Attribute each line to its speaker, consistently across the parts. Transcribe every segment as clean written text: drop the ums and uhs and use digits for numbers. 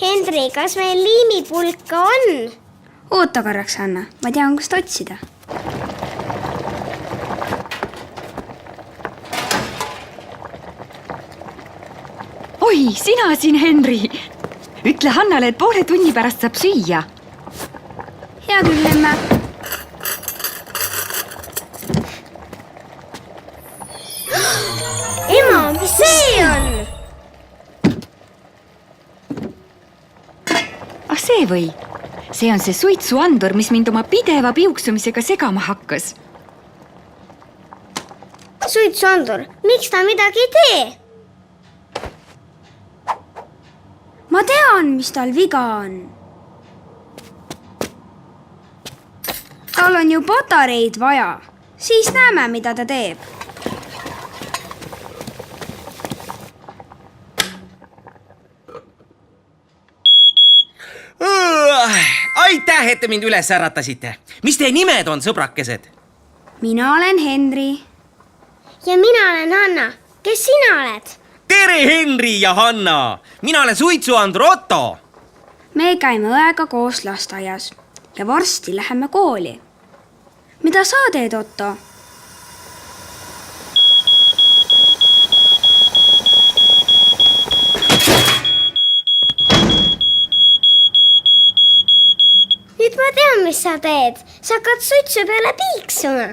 Speaker 1: Henri, kas meil liimipulka on?
Speaker 2: Oota korraks, Hanna, ma tean, kust otsida.
Speaker 3: Oi, sina siin, Henri! Ütle Hannale, et poole tunni pärast saab süüa.
Speaker 2: Hea küll, emme.
Speaker 1: Ema, mis see on?
Speaker 3: See või? See on see suitsuandur, mis mind oma pideva piuksumisega segama hakkas.
Speaker 1: Suitsuandur, miks ta midagi ei tee?
Speaker 2: Ma tean, mis tal viga on. Tal on ju patareid vaja. Siis näeme, mida ta teeb.
Speaker 4: Aitäh, et te mind üles äratasite. Mis teie nimed on, sõbrakesed?
Speaker 2: Mina olen Henri.
Speaker 1: Ja mina olen Hanna. Kes sina oled?
Speaker 4: Tere, Henri ja Hanna! Mina olen suitsuandur Otto.
Speaker 2: Me käime õega koos lasteaias ja varsti läheme kooli. Mida sa teed, Otto?
Speaker 1: Nüüd ma tean, mis sa teed. Sa hakkad suitsu peale piiksuma.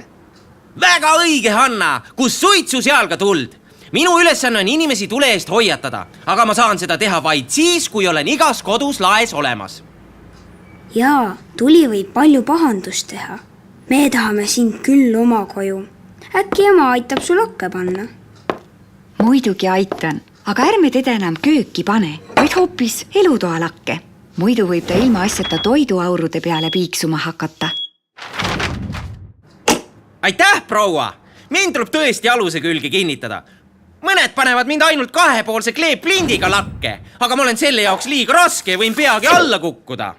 Speaker 4: Väga õige, Hanna. Kus suitsu, seal ka tuld. Minu ülesanne on inimesi tule eest hoiatada, aga ma saan seda teha vaid siis, kui olen igas kodus laes olemas.
Speaker 2: Jaa, tuli võib palju pahandust teha. Me tahame sind küll oma koju. Äkki ema aitab sul akke panna?
Speaker 3: Muidugi aitan, aga ärme teda enam kööki pane, vaid hoopis elutoalakke. Muidu võib ta ilma asjata toiduaurude peale piiksuma hakata.
Speaker 4: Aitäh, proua! Mind tuleb tõesti aluse külge kinnitada. Mõned panevad mind ainult kahepoolse kleeplindiga lakke, aga ma olen selle jaoks liiga raske ja võin peagi alla kukkuda.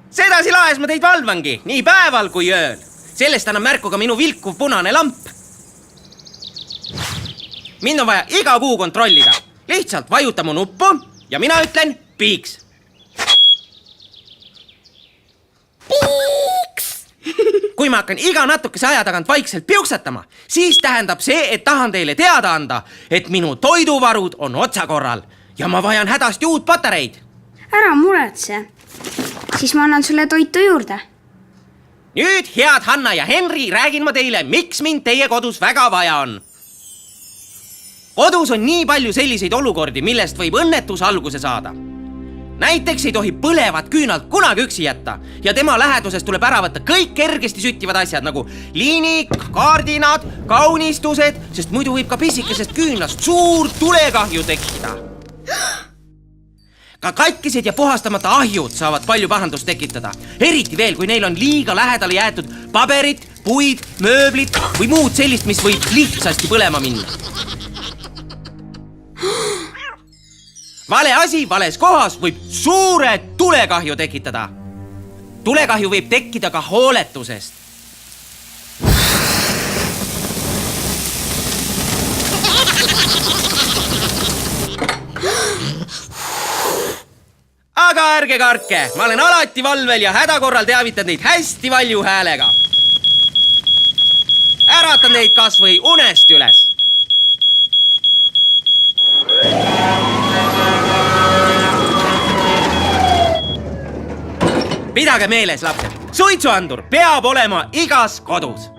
Speaker 4: Sedasi laes ma teid valvangi, nii päeval kui ööl. Sellest annab märku ka minu vilkuv punane lamp. Mind on vaja iga kuu kontrollida. Lihtsalt vajuta mu nuppu ja mina ütlen piiks.
Speaker 1: Piiks!
Speaker 4: Kui ma hakkan iga natukese aja tagant vaikselt piuksatama, siis tähendab see, et tahan teile teada anda, et minu toiduvarud on otsakorral ja ma vajan hädasti uut patareid.
Speaker 2: Ära muretse. Siis ma annan sulle toitu juurde.
Speaker 4: Nüüd, head Hanna ja Henri, räägin ma teile, miks mind teie kodus väga vaja on. Kodus on nii palju selliseid olukordi, millest võib õnnetus alguse saada. Näiteks ei tohi põlevat küünalt kunagi üksi jätta ja tema lähedusest tuleb ära võtta kõik kergesti süttivad asjad nagu liinik, kaardinad, kaunistused, sest muidu võib ka pisikesest küünlast suur tulekahju tekkida. Ka katkised ja puhastamata ahjud saavad palju pahandust tekitada, eriti veel, kui neil on liiga lähedale jäetud paberit, puid, mööblit või muud sellist, mis võib lihtsasti põlema minna. Vale asi vales kohas võib suure tulekahju tekitada. Tulekahju võib tekkida ka hooletusest. Aga ärge kartke, ma olen alati valvel ja hädakorral teavitan teid hästi valju häälega. Äratan teid kas või unest üles. Pidage meeles, lapsed, suitsuandur peab olema igas kodus.